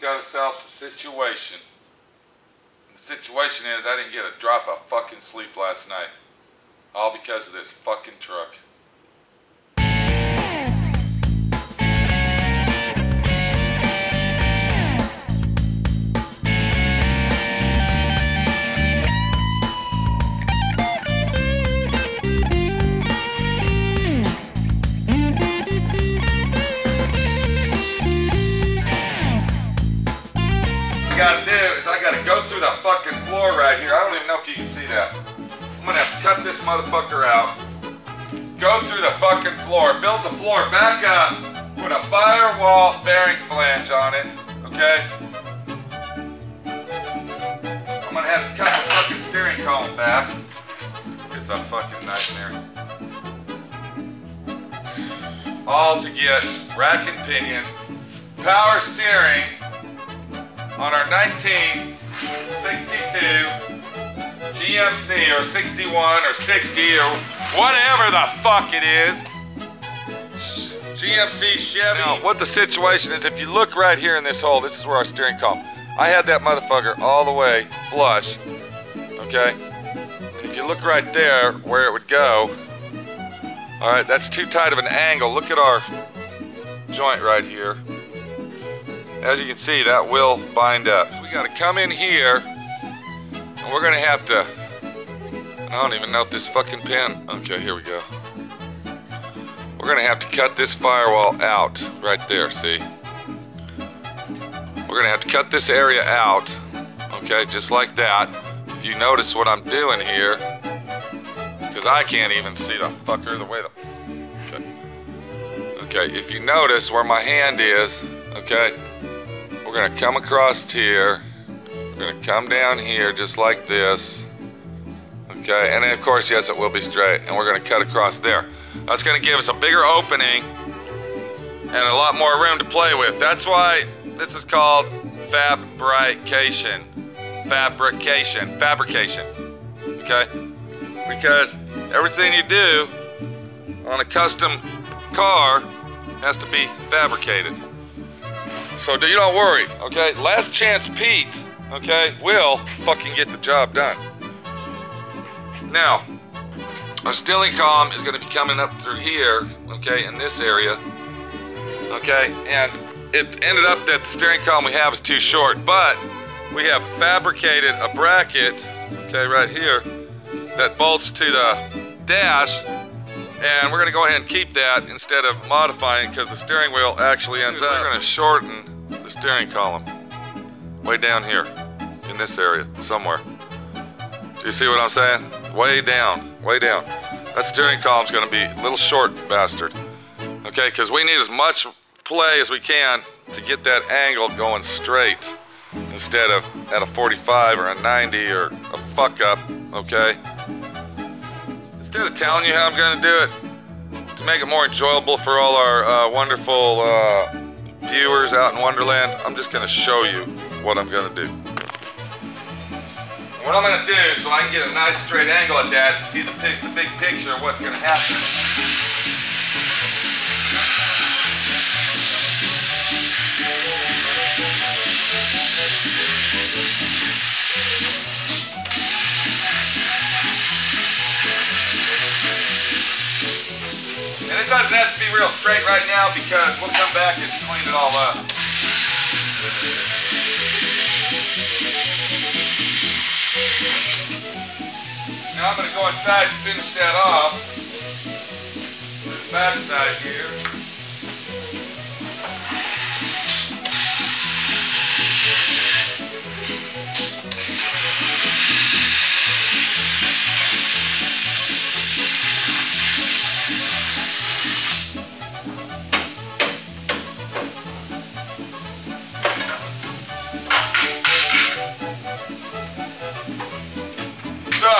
got ourselves a situation. And the situation is I didn't get a drop of fucking sleep last night. All because of this fucking truck. What I gotta do is I gotta go through the fucking floor right here. I don't even know if you can see that. I'm gonna have to cut this motherfucker out, go through the fucking floor, build the floor back up, put a firewall bearing flange on it, okay? I'm gonna have to cut the fucking steering column back. It's a fucking nightmare. All to get rack and pinion, power steering on our 1962 GMC or 61 or 60 or whatever the fuck it is. GMC Chevy. Now, what the situation is, if you look right here in this hole, this is where our steering column. I had that motherfucker all the way flush, okay? And if you look right there where it would go, all right, that's too tight of an angle. Look at our joint right here. As you can see, that will bind up. So we gotta come in here, and we're gonna have to, I don't even know if this fucking pin, okay, here we go. We're gonna have to cut this firewall out, right there, see? We're gonna have to cut this area out, okay, just like that. If you notice what I'm doing here, because I can't even see the fucker the way the, okay, if you notice where my hand is, okay, we're gonna come across here, we're gonna come down here just like this, okay, and then of course, yes, it will be straight, and we're gonna cut across there. That's gonna give us a bigger opening and a lot more room to play with. That's why this is called fabrication, okay, because everything you do on a custom car has to be fabricated. So you don't worry, okay? Last Chance Pete, okay, will fucking get the job done. Now, our steering column is going to be coming up through here, okay, in this area, okay? And it ended up that the steering column we have is too short, but we have fabricated a bracket, okay, right here, that bolts to the dash, and we're going to go ahead and keep that instead of modifying, because the steering wheel actually ends up. We're going to shorten the steering column way down here in this area somewhere. Do you see what I'm saying? Way down, way down. That steering column's going to be a little short bastard, okay, because we need as much play as we can to get that angle going straight instead of at a 45 or a 90 or a fuck up, okay? Instead of telling you how I'm going to do it, to make it more enjoyable for all our wonderful viewers out in Wonderland, I'm just going to show you what I'm going to do. What I'm going to do, so I can get a nice straight angle at that and see the big picture of what's going to happen. And it doesn't have to be real straight right now because we'll come back and clean it all up. Now I'm going to go inside and finish that off. The back side here. So,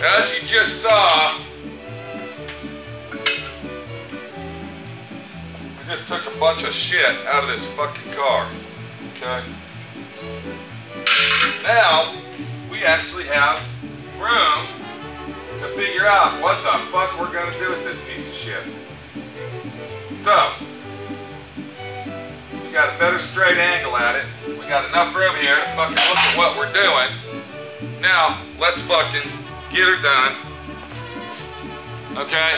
as you just saw, we just took a bunch of shit out of this fucking car, okay? Now, we actually have room to figure out what the fuck we're gonna do with this piece of shit. So, we got a better straight angle at it. We got enough room here to fucking look at what we're doing. Now, let's fucking get her done. Okay?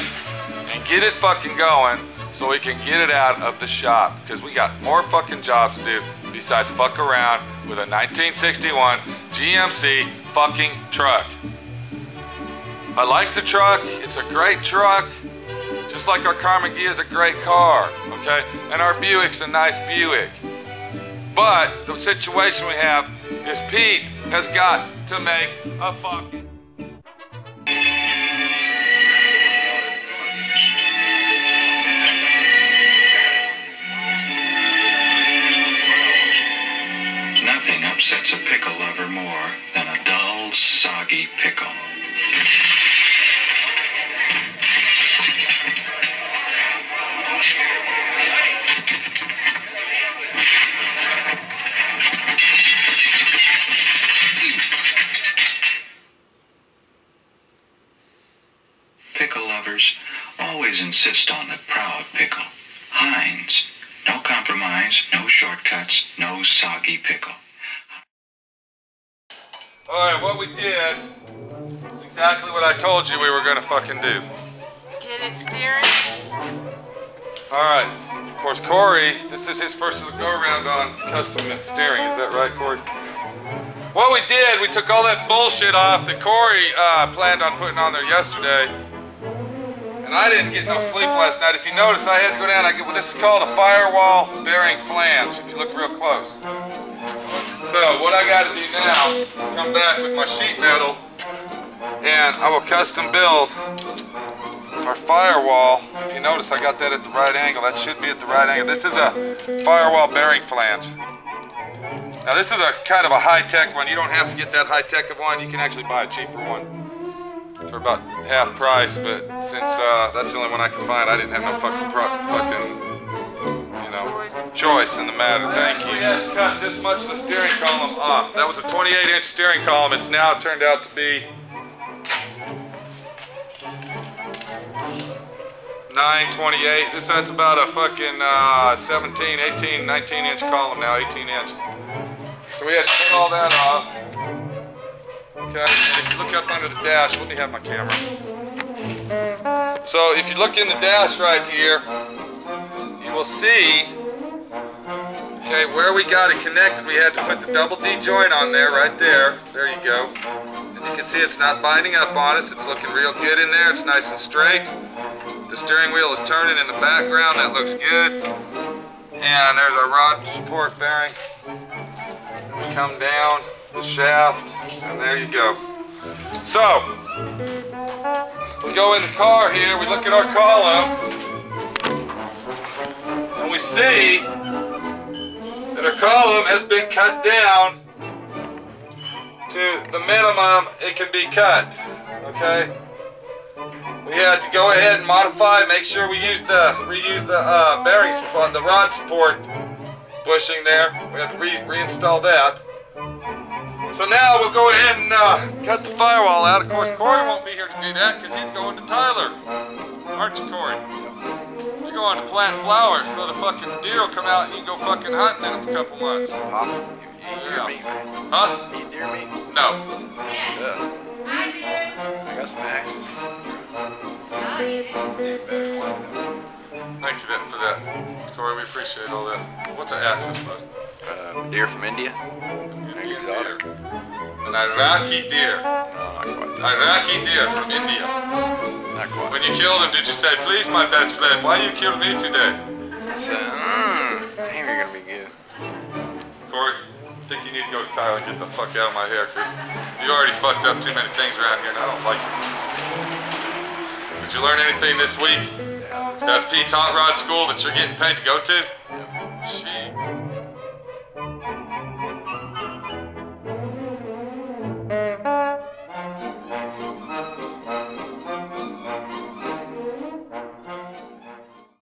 And get it fucking going so we can get it out of the shop. Because we got more fucking jobs to do besides fuck around with a 1961 GMC fucking truck. I like the truck. It's a great truck. Just like our Carmen Ghia is a great car, okay? And our Buick's a nice Buick. But the situation we have is Pete has got to make a fucking... Nothing upsets a pickle lover more than a dull, soggy pickle. Pickle lovers always insist on the proud pickle. Heinz. No compromise, no shortcuts, no soggy pickle. Alright, what we did is exactly what I told you we were gonna fucking do. Get it steering? Alright, of course Corey, this is his first go-around on custom steering, is that right, Corey? What we did, we took all that bullshit off that Corey planned on putting on there yesterday. And I didn't get no sleep last night. If you notice, I had to go down. I get what this is called a firewall bearing flange, if you look real close. So what I got to do now is come back with my sheet metal, and I will custom build our firewall. If you notice, I got that at the right angle. That should be at the right angle. This is a firewall bearing flange. Now this is a kind of a high-tech one. You don't have to get that high-tech of one. You can actually buy a cheaper one for about half price, but since that's the only one I could find, I didn't have no fucking choice in the matter. Thank you. We had to cut this much of the steering column off. That was a 28-inch steering column. It's now turned out to be 9/28. That's about a fucking 17, 18, 19-inch column now, 18-inch. So we had to cut all that off. Okay, if you look up under the dash, let me have my camera. So if you look in the dash right here, you will see, okay, where we got it connected, we had to put the double D joint on there, right there. There you go. And you can see it's not binding up on us. It's looking real good in there. It's nice and straight. The steering wheel is turning in the background. That looks good. And there's our rod support bearing. We come down the shaft, and there you go. So, we go in the car here, we look at our column, and we see that our column has been cut down to the minimum it can be cut, okay? We had to go ahead and modify, make sure we reuse the bearing support, the rod support bushing there. We have to reinstall that. So now we'll go ahead and cut the firewall out. Of course, Corey won't be here to do that because he's going to Tyler. Aren't you, Corey? You're going to plant flowers so the fucking deer will come out and you can go fucking hunting in a couple months. You eat deer meat, man. Huh? Eat deer meat. No. Good stuff. I got some axes. Thank you for that, Corey. We appreciate all that. What's an axis, bud? Deer from India. Indian deer. An Iraqi deer. No, not quite. Iraqi deer from India. Not quite. When you killed him, did you say, "Please, my best friend, why you killed me today?" So, damn, you're gonna be good. Corey, I think you need to go to Tyler and get the fuck out of my hair, because you already fucked up too many things around here and I don't like it. Did you learn anything this week? Yeah. Is that Pete's Hot Rod School that you're getting paid to go to? Yeah. Jeez.